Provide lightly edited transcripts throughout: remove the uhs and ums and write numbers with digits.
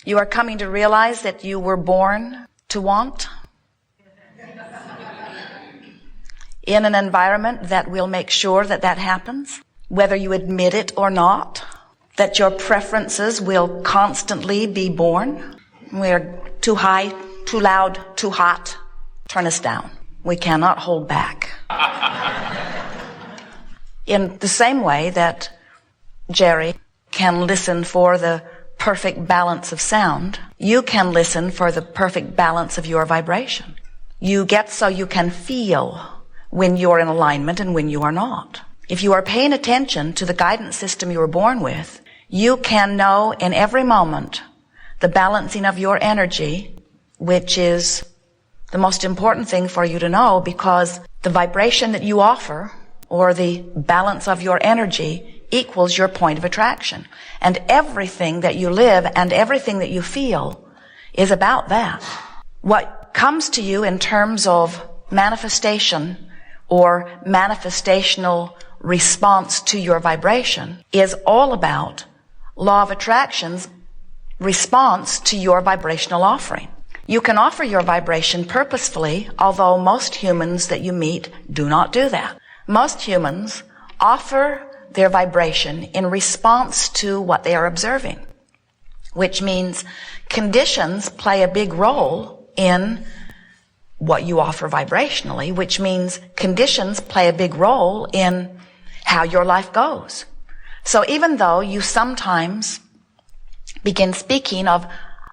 You are coming to realize that you were born to want in an environment that will make sure that that happens, whether you admit it or not, that your preferences will constantly be born. We're too high, too loud, too hot. Turn us down. We cannot hold back. In the same way that Jerry can listen for the perfect balance of sound, you can listen for the perfect balance of your vibration. You get so you can feel when you're in alignment and when you are not. If you are paying attention to the guidance system you were born with, you can know in every moment the balancing of your energy, which is the most important thing for you to know, because the vibration that you offer, or the balance of your energy, equals your point of attraction. And everything that you live and everything that you feel is about that. What comes to you in terms of manifestation or manifestational response to your vibration is all about law of attraction's response to your vibrational offering. You can offer your vibration purposefully, although most humans that you meet do not do that. Most humans offer their vibration in response to what they are observing, which means conditions play a big role in what you offer vibrationally, which means conditions play a big role in how your life goes. So even though you sometimes begin speaking of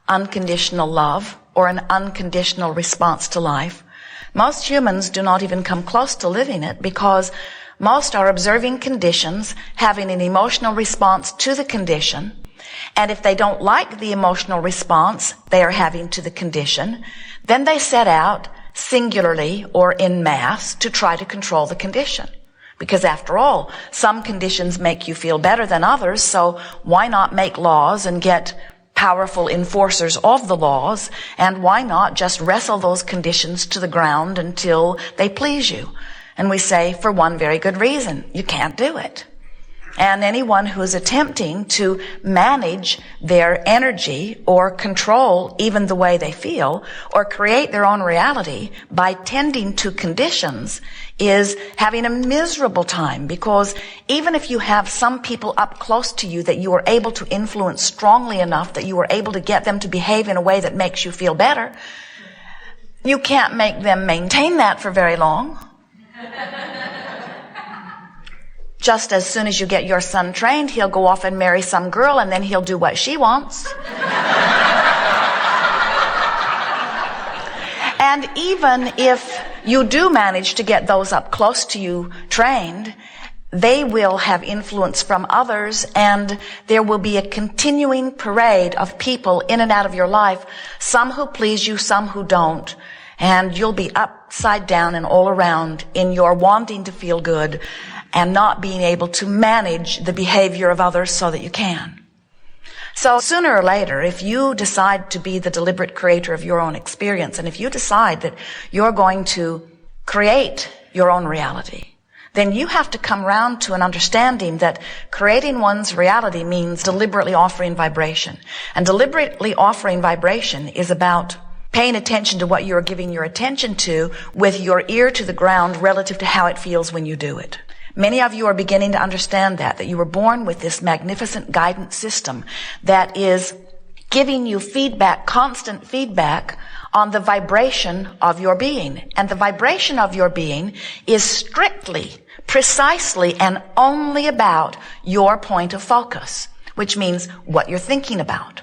unconditional love or an unconditional response to life, most humans do not even come close to living it, because most are observing conditions, having an emotional response to the condition, and if they don't like the emotional response they are having to the condition, then they set out singularly or in mass to try to control the condition. Because after all, some conditions make you feel better than others, so why not make laws and get powerful enforcers of the laws, and why not just wrestle those conditions to the ground until they please you? And we say, for one very good reason, you can't do it. And anyone who is attempting to manage their energy or control even the way they feel or create their own reality by tending to conditions is having a miserable time, because even if you have some people up close to you that you are able to influence strongly enough that you are able to get them to behave in a way that makes you feel better, you can't make them maintain that for very long. Just as soon as you get your son trained, he'll go off and marry some girl, and then he'll do what she wants. And even if you do manage to get those up close to you trained, they will have influence from others, and there will be a continuing parade of people in and out of your life, some who please you, some who don't, and you'll be upside down and all around in your wanting to feel good and not being able to manage the behavior of others so that you can. So sooner or later, if you decide to be the deliberate creator of your own experience, and if you decide that you're going to create your own reality, then you have to come round to an understanding that creating one's reality means deliberately offering vibration. And deliberately offering vibration is about paying attention to what you're giving your attention to with your ear to the ground relative to how it feels when you do it. Many of you are beginning to understand that you were born with this magnificent guidance system that is giving you feedback, constant feedback on the vibration of your being. And the vibration of your being is strictly, precisely, and only about your point of focus, which means what you're thinking about.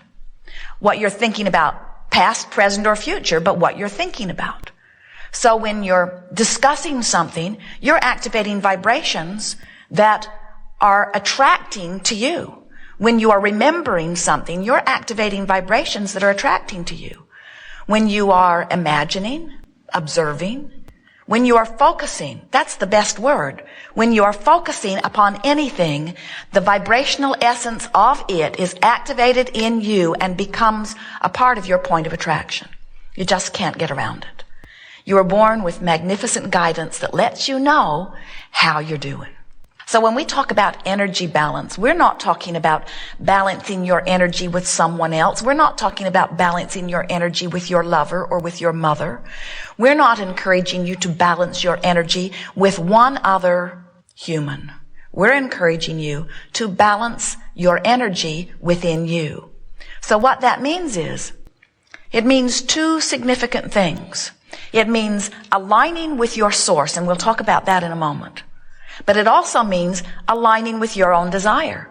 What you're thinking about, past, present, or future, but what you're thinking about. So when you're discussing something, you're activating vibrations that are attracting to you. When you are remembering something, you're activating vibrations that are attracting to you. When you are imagining, observing, when you are focusing, that's the best word. When you are focusing upon anything, the vibrational essence of it is activated in you and becomes a part of your point of attraction. You just can't get around it. You are born with magnificent guidance that lets you know how you're doing. So when we talk about energy balance, we're not talking about balancing your energy with someone else. We're not talking about balancing your energy with your lover or with your mother. We're not encouraging you to balance your energy with one other human. We're encouraging you to balance your energy within you. So what that means is, it means two significant things. It means aligning with your source, and we'll talk about that in a moment. But it also means aligning with your own desire.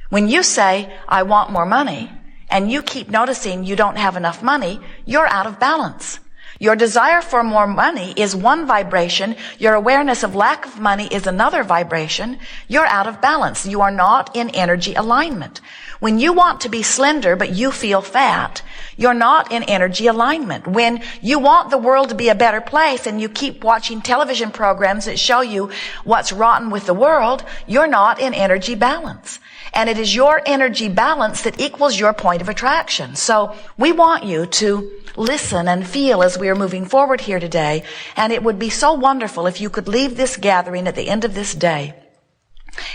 When you say, I want more money, and you keep noticing you don't have enough money, you're out of balance. Your desire for more money is one vibration. Your awareness of lack of money is another vibration. You're out of balance. You are not in energy alignment. When you want to be slender, but you feel fat, you're not in energy alignment. When you want the world to be a better place and you keep watching television programs that show you what's rotten with the world, you're not in energy balance. And it is your energy balance that equals your point of attraction. So we want you to listen and feel as we are moving forward here today. And it would be so wonderful if you could leave this gathering at the end of this day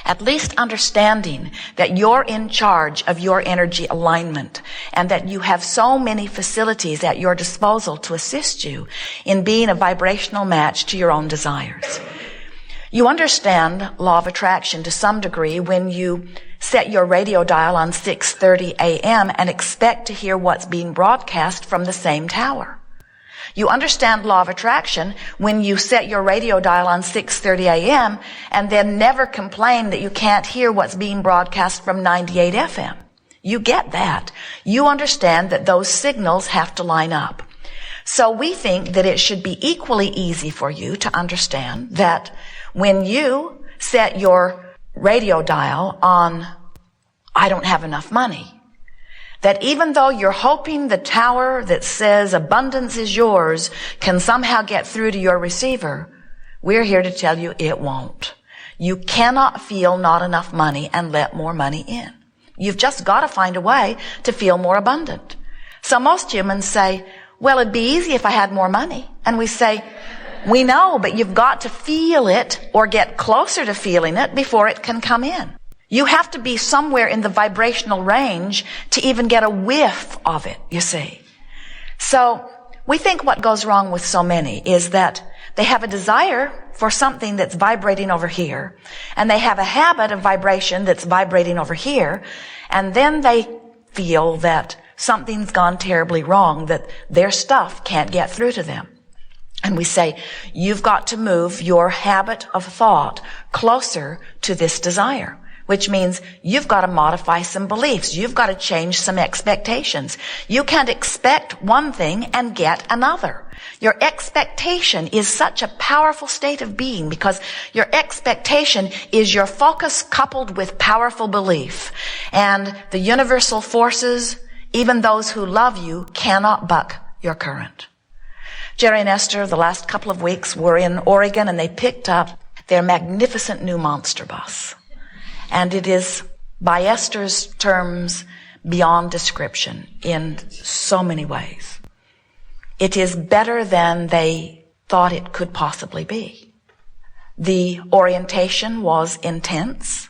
at least understanding that you're in charge of your energy alignment and that you have so many facilities at your disposal to assist you in being a vibrational match to your own desires. You understand law of attraction to some degree when you set your radio dial on 6:30 a.m. and expect to hear what's being broadcast from the same tower. You understand law of attraction when you set your radio dial on 6:30 a.m. and then never complain that you can't hear what's being broadcast from 98 FM. You get that. You understand that those signals have to line up. So we think that it should be equally easy for you to understand that when you set your radio dial on, I don't have enough money, that even though you're hoping the tower that says abundance is yours can somehow get through to your receiver, we're here to tell you it won't. You cannot feel not enough money and let more money in. You've just got to find a way to feel more abundant. So most humans say, well, it'd be easy if I had more money. And we say, we know, but you've got to feel it or get closer to feeling it before it can come in. You have to be somewhere in the vibrational range to even get a whiff of it, you see. So we think what goes wrong with so many is that they have a desire for something that's vibrating over here, and they have a habit of vibration that's vibrating over here, and then they feel that something's gone terribly wrong, that their stuff can't get through to them. And we say, you've got to move your habit of thought closer to this desire, which means you've got to modify some beliefs. You've got to change some expectations. You can't expect one thing and get another. Your expectation is such a powerful state of being because your expectation is your focus coupled with powerful belief. And the universal forces, even those who love you, cannot buck your current. Jerry and Esther, the last couple of weeks, were in Oregon and they picked up their magnificent new monster bus. And it is, by Esther's terms, beyond description in so many ways. It is better than they thought it could possibly be. The orientation was intense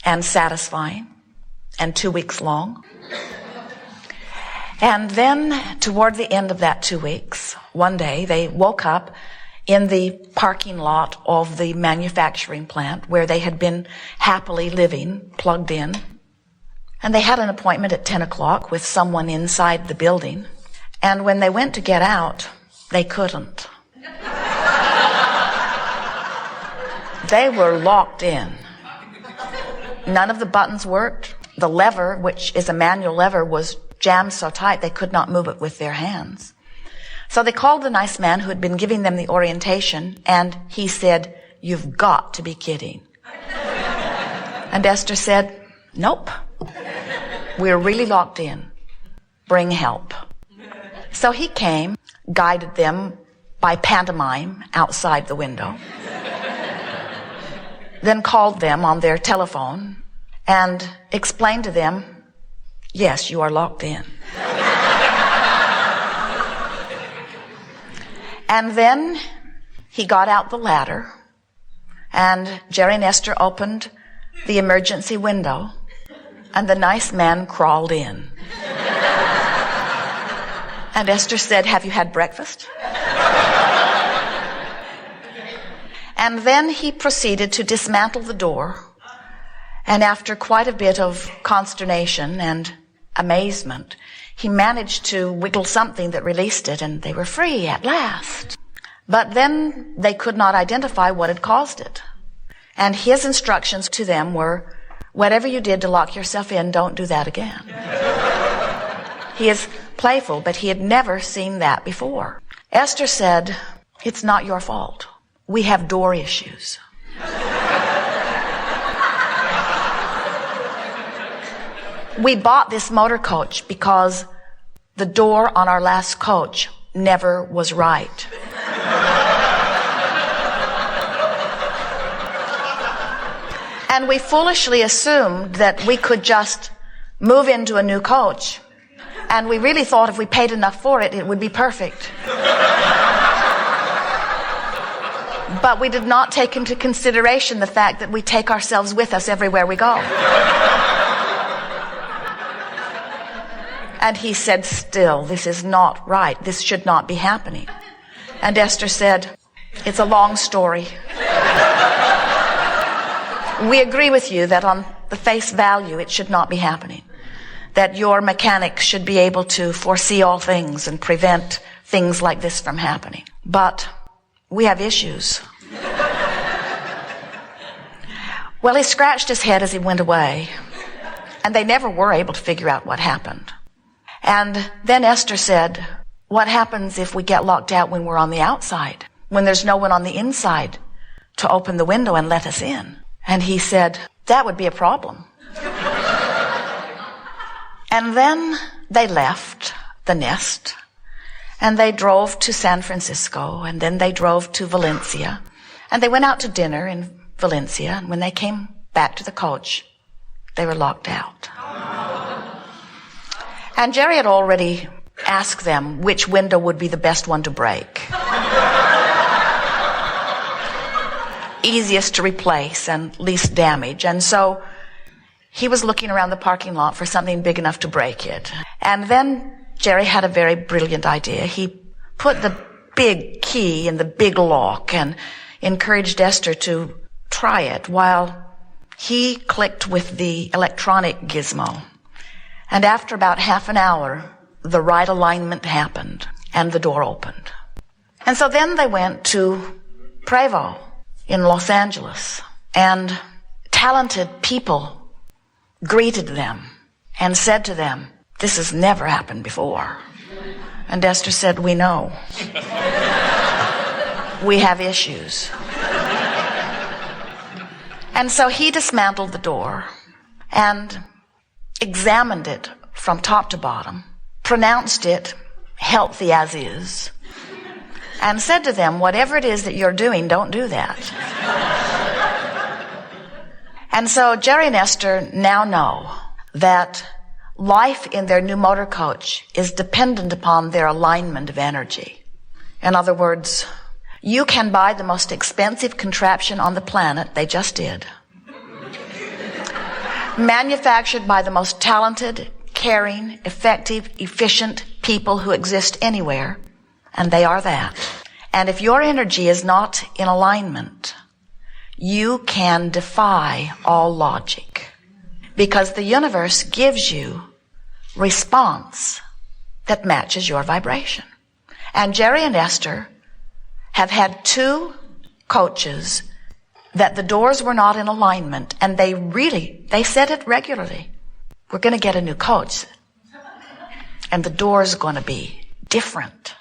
and satisfying and 2 weeks long. And then, toward the end of that 2 weeks, one day they woke up in the parking lot of the manufacturing plant where they had been happily living, plugged in. And they had an appointment at 10 o'clock with someone inside the building. And when they went to get out, they couldn't. They were locked in. None of the buttons worked. The lever, which is a manual lever, was jammed so tight they could not move it with their hands. So they called the nice man who had been giving them the orientation, and he said, "You've got to be kidding." And Esther said, "Nope. We're really locked in. Bring help." So he came, guided them by pantomime outside the window, then called them on their telephone and explained to them, "Yes, you are locked in." And then he got out the ladder And Jerry and Esther opened the emergency window, and the nice man crawled in. And Esther said, "Have you had breakfast?" And then he proceeded to dismantle the door. And after quite a bit of consternation and amazement, he managed to wiggle something that released it, and they were free at last. But then they could not identify what had caused it. And his instructions to them were, whatever you did to lock yourself in, don't do that again. He is playful, but he had never seen that before. Esther said, "It's not your fault. We have door issues." We bought this motor coach because the door on our last coach never was right. And we foolishly assumed that we could just move into a new coach. And we really thought if we paid enough for it, it would be perfect. But we did not take into consideration the fact that we take ourselves with us everywhere we go. And he said, "Still, this is not right. This should not be happening." And Esther said, "It's a long story. We agree with you that on the face value, it should not be happening. That your mechanics should be able to foresee all things and prevent things like this from happening. But we have issues." Well, he scratched his head as he went away, and they never were able to figure out what happened. And then Esther said, "What happens if we get locked out when we're on the outside, when there's no one on the inside to open the window and let us in?" And he said, "That would be a problem." And then they left the nest, and they drove to San Francisco, and then they drove to Valencia, and they went out to dinner in Valencia, and when they came back to the coach, they were locked out. And Jerry had already asked them which window would be the best one to break. Easiest to replace and least damage. And so he was looking around the parking lot for something big enough to break it. And then Jerry had a very brilliant idea. He put the big key in the big lock and encouraged Esther to try it while he clicked with the electronic gizmo. And after about half an hour, the right alignment happened and the door opened. And so then they went to Prevo in Los Angeles, and talented people greeted them and said to them, "This has never happened before." And Esther said, "We know. We have issues." And so he dismantled the door and examined it from top to bottom, pronounced it healthy as is, and said to them, "Whatever it is that you're doing, don't do that." And so Jerry and Esther now know that life in their new motor coach is dependent upon their alignment of energy. In other words, you can buy the most expensive contraption on the planet, they just did, manufactured by the most talented, caring, effective, efficient people who exist anywhere, and they are that. And if your energy is not in alignment, you can defy all logic, because the universe gives you response that matches your vibration. And Jerry and Esther have had 2 coaches that the doors were not in alignment, and they said it regularly. "We're going to get a new coach, and the door's going to be different."